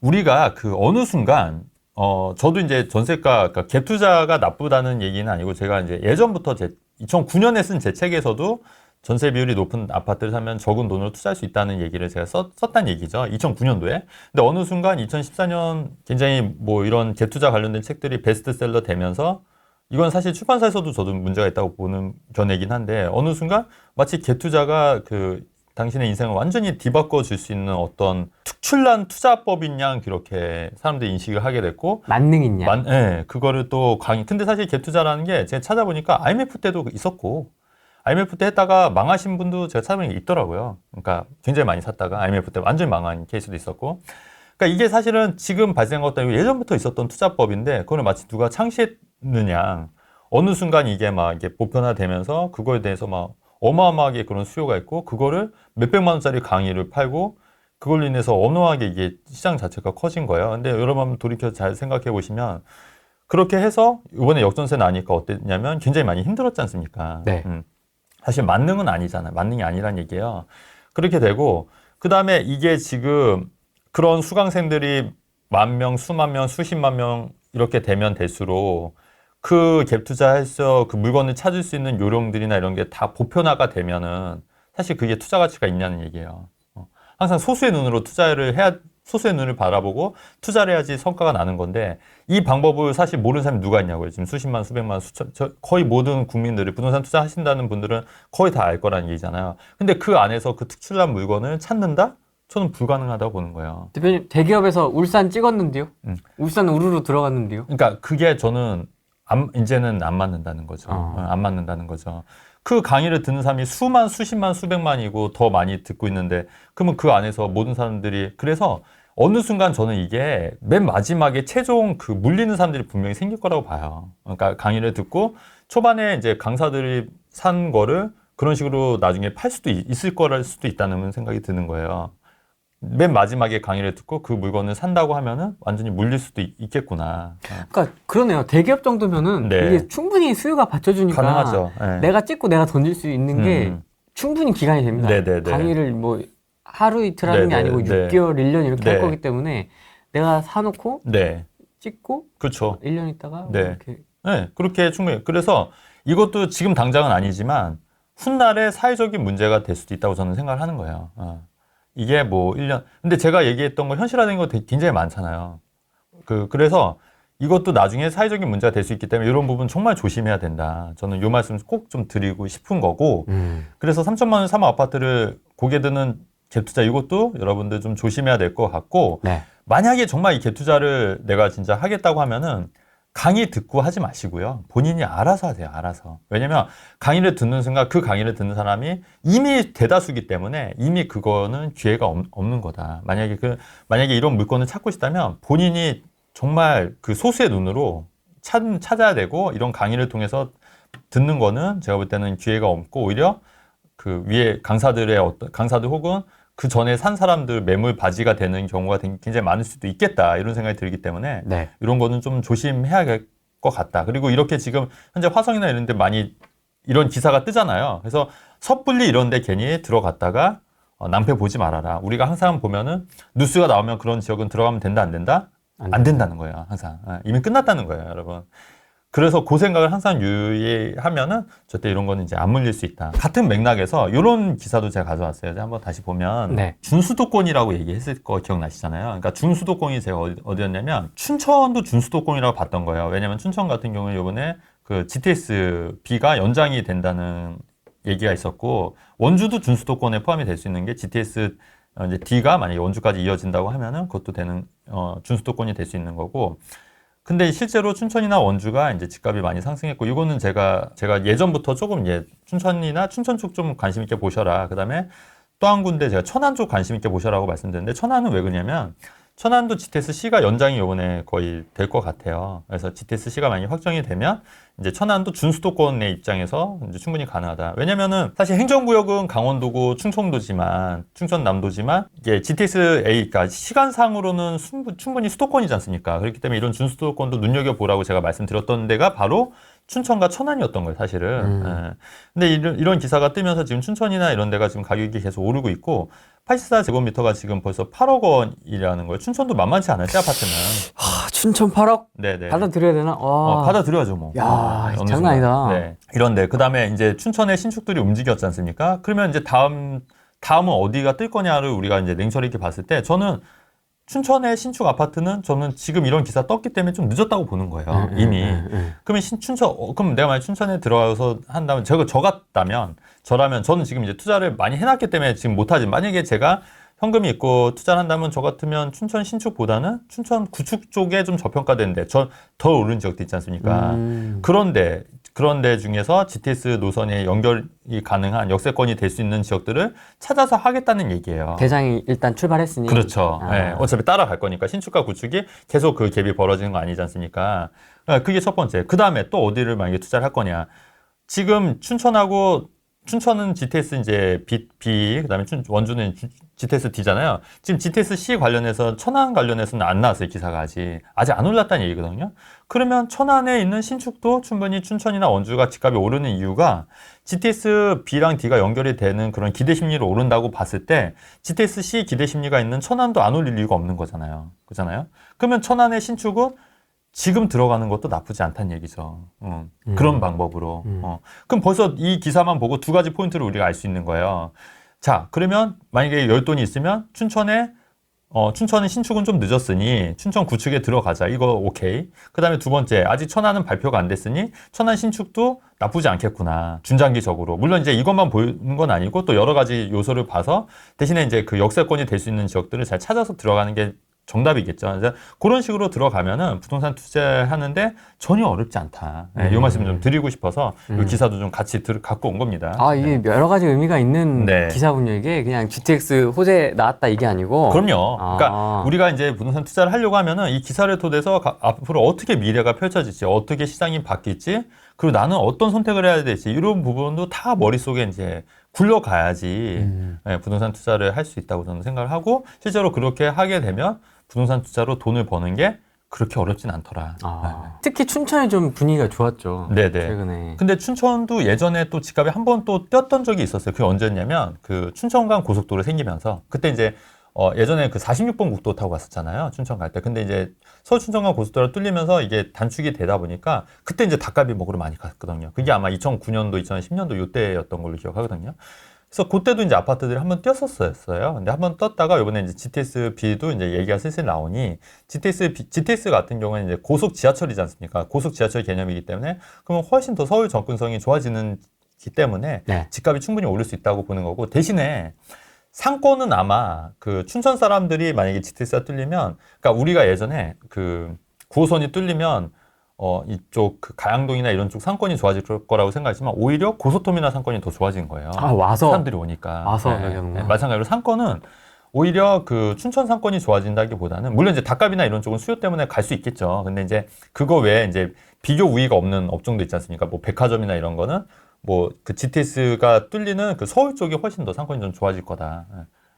우리가 그 어느 순간 저도 이제 전세가 그러니까 갭 투자가 나쁘다는 얘기는 아니고 제가 이제 예전부터 2009년에 쓴 제 책에서도 전세 비율이 높은 아파트를 사면 적은 돈으로 투자할 수 있다는 얘기를 제가 썼단 얘기죠. 2009년도에. 근데 어느 순간 2014년 굉장히 뭐 이런 갭 투자 관련된 책들이 베스트셀러 되면서 이건 사실 출판사에서도 저도 문제가 있다고 보는 견해긴 한데 어느 순간 마치 갭 투자가 그 당신의 인생을 완전히 뒤바꿔 줄 수 있는 어떤 특출난 투자법인 양 그렇게 사람들이 인식을 하게 됐고 만능이냐? 예, 그거를 또 근데 사실 갭 투자라는 게 제가 찾아보니까 IMF 때도 있었고 IMF 때 했다가 망하신 분도 제가 찾아보니까 있더라고요. 그러니까 굉장히 많이 샀다가 IMF 때 완전히 망한 케이스도 있었고 그러니까 이게 사실은 지금 발생한 것도 아니고 예전부터 있었던 투자법인데 그거는 마치 누가 창시했느냐 어느 순간 이게 막 이게 보편화되면서 그거에 대해서 막 어마어마하게 그런 수요가 있고 그거를 몇백만 원짜리 강의를 팔고 그걸로 인해서 어마어마하게 이게 시장 자체가 커진 거예요. 근데 여러분 돌이켜 잘 생각해 보시면 그렇게 해서 이번에 역전세 나니까 어땠냐면 굉장히 많이 힘들었지 않습니까? 네. 사실 만능은 아니잖아요. 만능이 아니란 얘기예요. 그렇게 되고 그다음에 이게 지금 그런 수강생들이 10,000명, 수만 명, 수십만 명 이렇게 되면 될수록 그 갭 투자해서 그 물건을 찾을 수 있는 요령들이나 이런 게 다 보편화가 되면은 사실 그게 투자 가치가 있냐는 얘기예요. 항상 소수의 눈으로 투자를 해야 소수의 눈을 바라보고 투자를 해야지 성과가 나는 건데 이 방법을 사실 모르는 사람이 누가 있냐고요. 지금 수십만, 수백만, 거의 모든 국민들이 부동산 투자하신다는 분들은 거의 다 알 거라는 얘기잖아요. 근데 그 안에서 그 특출난 물건을 찾는다? 저는 불가능하다고 보는 거예요. 대표님, 대기업에서 울산 찍었는데요? 음. 울산 우르르 들어갔는데요? 그러니까 그게 저는 이제는 안 맞는다는 거죠. 안 맞는다는 거죠. 그 강의를 듣는 사람이 수만, 수십만, 수백만이고 더 많이 듣고 있는데 그러면 그 안에서 모든 사람들이 그래서 어느 순간 저는 이게 맨 마지막에 최종 그 물리는 사람들이 분명히 생길 거라고 봐요. 그러니까 강의를 듣고 초반에 이제 강사들이 산 거를 그런 식으로 나중에 팔 수도 있을 거랄 수도 있다는 생각이 드는 거예요. 맨 마지막에 강의를 듣고 그 물건을 산다고 하면은 완전히 물릴 수도 있겠구나. 그러니까 그러네요. 대기업 정도면은 네. 이게 충분히 수요가 받쳐주니까 가능하죠. 네. 내가 찍고 내가 던질 수 있는 게 충분히 기간이 됩니다. 네네네. 강의를 뭐 하루 이틀 하는 게 네네. 아니고 네. 6개월, 1년 이렇게 네. 할 거기 때문에 내가 사놓고 네. 찍고 그렇죠. 1년 있다가 네. 이렇게 네. 그렇게 충분히. 그래서 이것도 지금 당장은 아니지만 훗날에 사회적인 문제가 될 수도 있다고 저는 생각을 하는 거예요. 이게 뭐 1년. 근데 제가 얘기했던 거 현실화된 거 굉장히 많잖아요. 그래서 이것도 나중에 사회적인 문제가 될 수 있기 때문에 이런 부분 정말 조심해야 된다. 저는 이 말씀 꼭 좀 드리고 싶은 거고. 그래서 3천만 원 사모 아파트를 고개 드는 갭 투자 이것도 여러분들 좀 조심해야 될 것 같고. 네. 만약에 정말 이 갭 투자를 내가 진짜 하겠다고 하면은 강의 듣고 하지 마시고요. 본인이 알아서 하세요. 알아서. 왜냐면 강의를 듣는 순간 그 강의를 듣는 사람이 이미 대다수기 때문에 이미 그거는 기회가 없는 거다. 만약에 이런 물건을 찾고 싶다면 본인이 정말 그 소수의 눈으로 찾아야 되고 이런 강의를 통해서 듣는 거는 제가 볼 때는 기회가 없고 오히려 그 위에 강사들 혹은 그 전에 산 사람들 매물 바지가 되는 경우가 굉장히 많을 수도 있겠다 이런 생각이 들기 때문에 네. 이런 거는 좀 조심해야 될 것 같다. 그리고 이렇게 지금 현재 화성이나 이런 데 많이 이런 기사가 뜨잖아요. 그래서 섣불리 이런 데 괜히 들어갔다가 낭패 보지 말아라. 우리가 항상 보면은 뉴스가 나오면 그런 지역은 들어가면 된다 안 된다? 안 된다는 거예요. 항상. 이미 끝났다는 거예요, 여러분. 그래서 그 생각을 항상 유의하면은 절대 이런 거는 이제 안 물릴 수 있다. 같은 맥락에서 이런 기사도 제가 가져왔어요. 제가 한번 다시 보면 네. 준수도권이라고 얘기했을 거 기억나시잖아요. 그러니까 준수도권이 제가 어디였냐면 춘천도 준수도권이라고 봤던 거예요. 왜냐면 춘천 같은 경우는 이번에 그 GTS B가 연장이 된다는 얘기가 있었고 원주도 준수도권에 포함이 될 수 있는 게 GTS 이제 D가 만약에 원주까지 이어진다고 하면은 그것도 되는 준수도권이 될 수 있는 거고. 근데 실제로 춘천이나 원주가 이제 집값이 많이 상승했고, 이거는 제가 예전부터 조금 춘천이나 춘천 쪽 좀 관심 있게 보셔라. 그 다음에 또 한 군데 제가 천안 쪽 관심 있게 보셔라고 말씀드렸는데, 천안은 왜 그러냐면, 천안도 GTS-C가 연장이 이번에 거의 될 것 같아요. 그래서 GTS-C가 만약에 확정이 되면, 이제 천안도 준수도권의 입장에서 이제 충분히 가능하다. 왜냐면은 사실 행정구역은 강원도고 충청남도지만 이게 GTS-A가 시간상으로는 충분히 수도권이지 않습니까? 그렇기 때문에 이런 준수도권도 눈여겨보라고 제가 말씀드렸던 데가 바로 춘천과 천안이었던 거예요, 사실은. 예. 근데 이런 기사가 뜨면서 지금 춘천이나 이런 데가 지금 가격이 계속 오르고 있고 84제곱미터가 지금 벌써 8억 원이라는 거예요. 춘천도 만만치 않았지, 아파트는. 춘천 8억? 네네. 받아들여야 되나? 와. 받아들여야죠, 뭐. 야, 어느 장난 순간. 아니다. 네. 이런데, 그 다음에 이제 춘천의 신축들이 움직였지 않습니까? 그러면 이제 다음은 어디가 뜰 거냐를 우리가 이제 냉철히 이렇게 봤을 때 저는 춘천의 신축 아파트는 저는 지금 이런 기사 떴기 때문에 좀 늦었다고 보는 거예요. 이미. 그러면 그럼 내가 만약 춘천에 들어가서 한다면 저 같다면 저라면 저는 지금 이제 투자를 많이 해놨기 때문에 지금 못하지. 만약에 제가 현금이 있고 투자를 한다면 저 같으면 춘천 신축보다는 춘천 구축 쪽에 좀 저평가되는데 더 오른 지역도 있지 않습니까? 그런데 중에서 GTS 노선에 연결이 가능한 역세권이 될 수 있는 지역들을 찾아서 하겠다는 얘기예요. 대장이 일단 출발했으니. 그렇죠. 네, 어차피 따라갈 거니까 신축과 구축이 계속 그 갭이 벌어지는 거 아니지 않습니까? 그게 첫 번째. 그 다음에 또 어디를 만약에 투자를 할 거냐. 지금 춘천은 GTS 이제 B, 그다음에 원주는 GTS D잖아요. 지금 GTS C 관련해서 천안 관련해서는 안 나왔어요, 기사가 아직 안 올랐다는 얘기거든요. 그러면 천안에 있는 신축도 충분히 춘천이나 원주가 집값이 오르는 이유가 GTS B랑 D가 연결이 되는 그런 기대 심리로 오른다고 봤을 때 GTS C 기대 심리가 있는 천안도 안 올릴 이유가 없는 거잖아요. 그렇잖아요. 그러면 천안의 신축은 지금 들어가는 것도 나쁘지 않다는 얘기죠. 그런 방법으로. 그럼 벌써 이 기사만 보고 두 가지 포인트를 우리가 알 수 있는 거예요. 자, 그러면 만약에 열돈이 있으면 춘천은 신축은 좀 늦었으니 춘천 구축에 들어가자. 이거 오케이. 그 다음에 두 번째, 아직 천안은 발표가 안 됐으니 천안 신축도 나쁘지 않겠구나. 중장기적으로. 물론 이제 이것만 보이는 건 아니고 또 여러 가지 요소를 봐서 대신에 이제 그 역세권이 될 수 있는 지역들을 잘 찾아서 들어가는 게 정답이겠죠. 그래서 그런 식으로 들어가면은 부동산 투자하는데 전혀 어렵지 않다. 이 말씀 좀 드리고 싶어서 이 기사도 좀 같이 갖고 온 겁니다. 이게 여러 가지 의미가 있는 네. 기사군요. 이게 그냥 GTX 호재 나왔다 이게 아니고. 그럼요. 그러니까 우리가 이제 부동산 투자를 하려고 하면은 이 기사를 토대서 앞으로 어떻게 미래가 펼쳐질지, 어떻게 시장이 바뀔지, 그리고 나는 어떤 선택을 해야 될지 이런 부분도 다 머릿속에 이제 굴러가야지 부동산 투자를 할 수 있다고 저는 생각을 하고 실제로 그렇게 하게 되면 부동산 투자로 돈을 버는 게 그렇게 어렵진 않더라. 특히 춘천이 좀 분위기가 좋았죠. 네네. 최근에. 근데 춘천도 예전에 또 집값이 한 번 또 뛰었던 적이 있었어요. 그게 언제였냐면 그 춘천간 고속도로 생기면서 그때 이제 예전에 그 46번 국도 타고 갔었잖아요. 춘천 갈 때. 근데 이제 서울 춘천간 고속도로 뚫리면서 이게 단축이 되다 보니까 그때 이제 닭갈비 먹으러 많이 갔거든요. 그게 아마 2009년도, 2010년도 요때였던 걸로 기억하거든요. 그래서 그때도 이제 아파트들이 한번 뛰었었어요. 근데 한번 떴다가 이번에 이제 GTS B도 이제 얘기가 슬슬 나오니 GTS 같은 경우는 이제 고속 지하철이지 않습니까? 고속 지하철 개념이기 때문에 그러면 훨씬 더 서울 접근성이 좋아지는기 때문에 집값이 충분히 오를 수 있다고 보는 거고 대신에 상권은 아마 그 춘천 사람들이 만약에 GTS가 뚫리면 그러니까 우리가 예전에 그 9호선이 뚫리면 이쪽 그 가양동이나 이런 쪽 상권이 좋아질 거라고 생각했지만 오히려 고속터미널 상권이 더 좋아진 거예요. 와서 사람들이 오니까. 와서 마찬가지로 상권은 오히려 그 춘천 상권이 좋아진다기보다는 물론 이제 닭갈비나 이런 쪽은 수요 때문에 갈 수 있겠죠. 근데 이제 그거 외에 이제 비교 우위가 없는 업종도 있지 않습니까? 뭐 백화점이나 이런 거는 뭐 그 GTS가 뚫리는 그 서울 쪽이 훨씬 더 상권이 좀 좋아질 거다.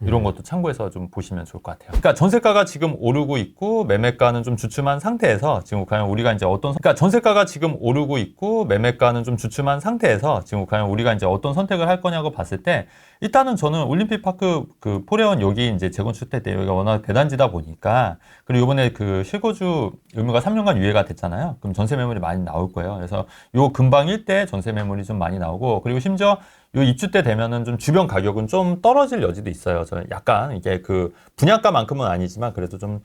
이런 것도 참고해서 좀 보시면 좋을 것 같아요. 그러니까 전세가가 지금 오르고 있고 매매가는 좀 주춤한 상태에서 지금 과연 우리가 이제 그러니까 전세가가 지금 오르고 있고 매매가는 좀 주춤한 상태에서 지금 과연 우리가 이제 어떤 선택을 할 거냐고 봤을 때 일단은 저는 올림픽파크 그 포레원 여기 이제 재건축 때 여기가 워낙 대단지다 보니까 그리고 이번에 그 실거주 의무가 3년간 유예가 됐잖아요. 그럼 전세 매물이 많이 나올 거예요. 그래서 요 근방 일대 전세 매물이 좀 많이 나오고 그리고 심지어 요 입주 때 되면은 좀 주변 가격은 좀 떨어질 여지도 있어요. 저는 약간 이게 그 분양가만큼은 아니지만 그래도 좀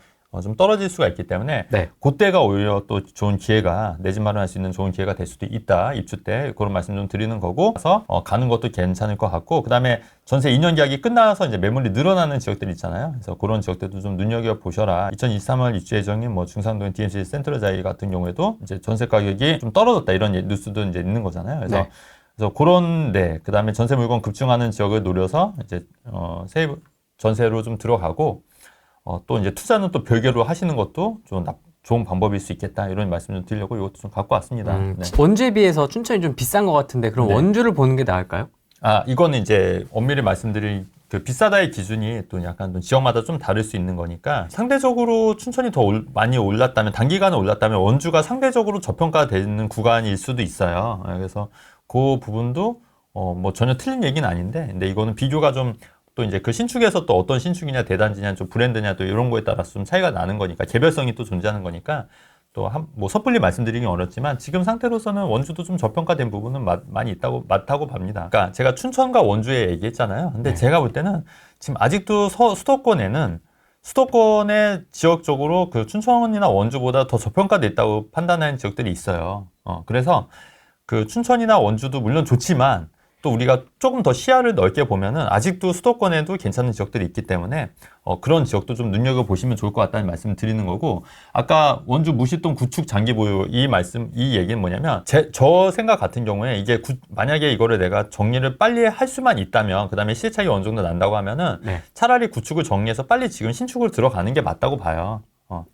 떨어질 수가 있기 때문에 그때가 오히려 또 좋은 기회가 내 집 마련할 수 있는 좋은 기회가 될 수도 있다. 입주 때 그런 말씀 좀 드리는 거고 그래서 가는 것도 괜찮을 것 같고 그다음에 전세 2년 계약이 끝나서 이제 매물이 늘어나는 지역들 있잖아요. 그래서 그런 지역들도 좀 눈여겨 보셔라. 2023년 입주 예정인 뭐 중산동 DMC 센트럴자이 같은 경우에도 이제 전세 가격이 좀 떨어졌다 이런 뉴스도 이제 있는 거잖아요. 그래서 그런 그다음에 전세 물건 급증하는 지역을 노려서 이제 전세로 좀 들어가고 또 이제 투자는 또 별개로 하시는 것도 좀 좋은 방법일 수 있겠다 이런 말씀 좀 드리려고 이것도 좀 갖고 왔습니다. 원주에 비해서 춘천이 좀 비싼 것 같은데 그럼 원주를 보는 게 나을까요? 이거는 이제 엄밀히 말씀드릴 그 비싸다의 기준이 또 약간 또 지역마다 좀 다를 수 있는 거니까 상대적으로 춘천이 더 많이 올랐다면 단기간에 올랐다면 원주가 상대적으로 저평가되는 구간일 수도 있어요. 그래서 그 부분도 뭐 전혀 틀린 얘기는 아닌데 근데 이거는 비교가 좀 또 이제 그 신축에서 또 어떤 신축이냐 대단지냐 좀 브랜드냐 또 이런 거에 따라서 좀 차이가 나는 거니까 개별성이 또 존재하는 거니까 또 뭐 섣불리 말씀드리긴 어렵지만 지금 상태로서는 원주도 좀 저평가된 부분은 많이 맞다고 봅니다. 그러니까 제가 춘천과 원주에 얘기했잖아요. 근데 네. 제가 볼 때는 지금 아직도 수도권에 지역적으로 그 춘천이나 원주보다 더 저평가돼 있다고 판단하는 지역들이 있어요. 그래서 그 춘천이나 원주도 물론 좋지만 또 우리가 조금 더 시야를 넓게 보면은 아직도 수도권에도 괜찮은 지역들이 있기 때문에 그런 지역도 좀 눈여겨보시면 좋을 것 같다는 말씀을 드리는 거고 아까 원주 무시동 구축 장기 보유 이 얘기는 뭐냐면 저 생각 같은 경우에 이게 만약에 이거를 내가 정리를 빨리 할 수만 있다면 그 다음에 시세 차이가 어느 정도 난다고 하면은 네. 차라리 구축을 정리해서 빨리 지금 신축으로 들어가는 게 맞다고 봐요.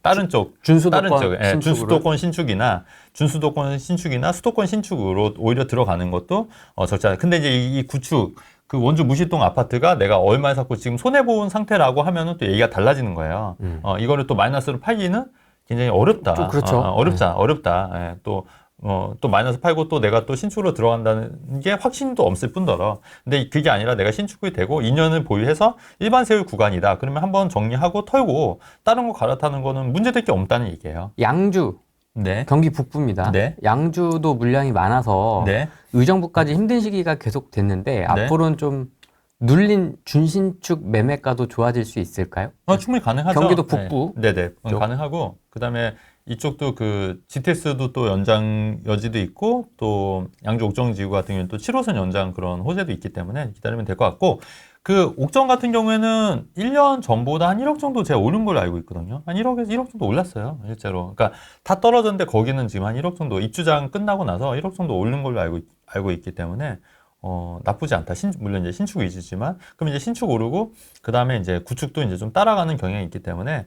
다른 쪽, 준수도권 다른 쪽, 신축으로? 준수도권 신축이나 수도권 신축으로 오히려 들어가는 것도 적지 않아요. 근데 이제 이 구축, 그 원주 무시동 아파트가 내가 얼마에 샀고 지금 손해본 상태라고 하면은 또 얘기가 달라지는 거예요. 이거를 또 마이너스로 팔기는 굉장히 어렵다. 좀 그렇죠. 어렵다. 예, 또 마이너스 팔고 또 내가 또 신축으로 들어간다는 게 확신도 없을 뿐더러. 근데 그게 아니라 내가 신축이 되고 2년을 보유해서 일반 세율 구간이다. 그러면 한번 정리하고 털고 다른 거 갈아타는 거는 문제될 게 없다는 얘기예요. 양주, 네. 경기 북부입니다. 네. 양주도 물량이 많아서 네. 의정부까지 힘든 시기가 계속 됐는데 앞으로는 좀 눌린 준신축 매매가도 좋아질 수 있을까요? 충분히 가능하죠. 경기도 북부. 네네. 가능하고, 그 다음에 이쪽도 그 GTS도 또 연장 여지도 있고, 또 양주 옥정지구 같은 경우는 또 7호선 연장 그런 호재도 있기 때문에 기다리면 될 것 같고, 그 옥정 같은 경우에는 1년 전보다 한 1억 정도 제가 오른 걸로 알고 있거든요. 한 1억에서 1억 정도 올랐어요. 실제로. 그러니까 다 떨어졌는데 거기는 지금 한 1억 정도, 입주장 끝나고 나서 1억 정도 오른 걸로 알고 있기 때문에, 나쁘지 않다. 물론 이제 신축 위주지만, 그럼 이제 신축 오르고, 그 다음에 이제 구축도 이제 좀 따라가는 경향이 있기 때문에,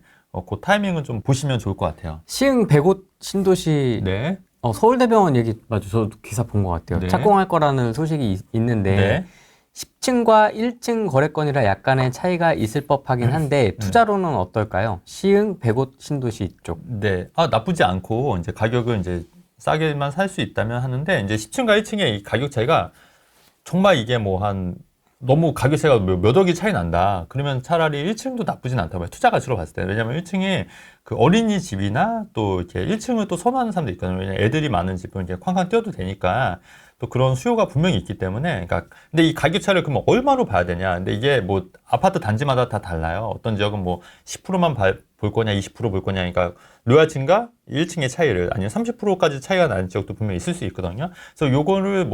그 타이밍은 좀 보시면 좋을 것 같아요. 시흥 100곳 신도시 네. 서울대병원 얘기 맞죠? 저도 기사 본 것 같아요. 네. 착공할 거라는 소식이 있는데 네. 10층과 1층 거래권이라 약간의 차이가 있을 법하긴 한데 투자로는 어떨까요? 시흥 100곳 신도시 쪽. 네. 나쁘지 않고, 이제 가격을 이제 싸게만 살 수 있다면 하는데, 이제 10층과 1층의 이 가격 차이가 정말 이게 너무 가격 차이가 몇 억이 차이 난다. 그러면 차라리 1층도 나쁘진 않다고 봐요. 투자 가치로 봤을 때. 왜냐면 1층이 그 어린이집이나 또 이렇게 1층을 또 선호하는 사람도 있거든요. 왜냐면 애들이 많은 집은 이제 쾅쾅 뛰어도 되니까 또 그런 수요가 분명히 있기 때문에. 그러니까 근데 이 가격 차를 그러면 얼마로 봐야 되냐. 근데 이게 뭐 아파트 단지마다 다 달라요. 어떤 지역은 뭐 10%만 볼 거냐, 20% 볼 거냐. 그러니까 로얄층과 1층의 차이를 아니면 30%까지 차이가 나는 지역도 분명히 있을 수 있거든요. 그래서 요거를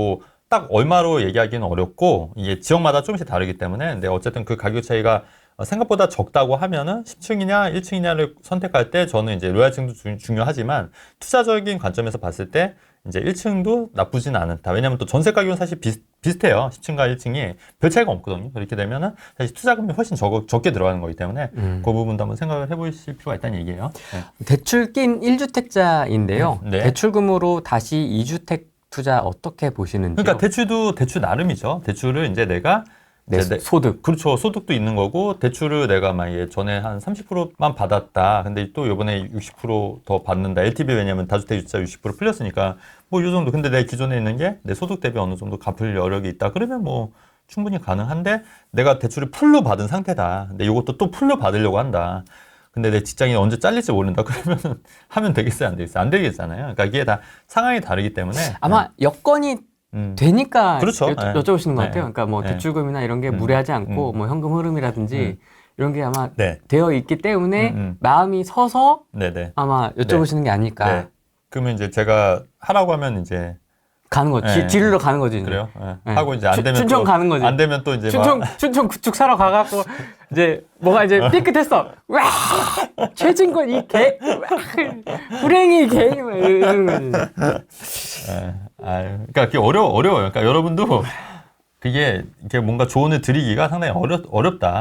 딱 얼마로 얘기하기는 어렵고 이게 지역마다 조금씩 다르기 때문에 근데 어쨌든 그 가격 차이가 생각보다 적다고 하면은 10층이냐 1층이냐를 선택할 때 저는 이제 로얄층도 중요하지만 투자적인 관점에서 봤을 때 이제 1층도 나쁘진 않다. 왜냐면 또 전세 가격은 사실 비슷해요. 10층과 1층이 별 차이가 없거든요. 그렇게 되면은 사실 투자금이 훨씬 적게 들어가는 거기 때문에 그 부분도 한번 생각을 해보실 필요가 있다는 얘기예요. 네. 대출 낀 1주택자인데요. 네. 대출금으로 다시 2주택 투자 어떻게 보시는지요? 그러니까 대출도 대출 나름이죠. 대출을 이제 내가 내 소득. 그렇죠. 소득도 있는 거고 대출을 내가 만약에 전에 한 30%만 받았다. 근데 또 이번에 60%더 받는다. LTV 왜냐면 다주택 주차 60% 풀렸으니까 뭐 이 정도. 근데 내 기존에 있는 게 내 소득 대비 어느 정도 갚을 여력이 있다. 그러면 뭐 충분히 가능한데 내가 대출을 풀로 받은 상태다. 근데 이것도 또 풀로 받으려고 한다. 근데 내 직장이 언제 잘릴지 모른다. 그러면은 하면 되겠어요? 안 되겠어요? 안 되겠잖아요. 그러니까 이게 다 상황이 다르기 때문에 아마 여건이 되니까 그렇죠. 여쭤보시는 것 네. 같아요. 그러니까 뭐 네. 대출금이나 이런 게 무리하지 않고 뭐 현금 흐름이라든지 이런 게 아마 네. 되어 있기 때문에 마음이 서서 네네. 아마 여쭤보시는 게 아닐까. 네. 그러면 이제 제가 하라고 하면 이제 가는 거지. 네. 뒤로 가는 거지. 이제. 그래요? 네. 하고 이제 안 되면 춘천 또 가는 거지. 안 되면 또 이제 춘천 구축 사러 가갖고 이제 뭐가 이제 삐끗했어. 와 최진권 이 개, 불행이 개 이런 거지. 그러니까 그게 어려워요. 그러니까 여러분도 그게 이렇게 뭔가 조언을 드리기가 상당히 어렵다.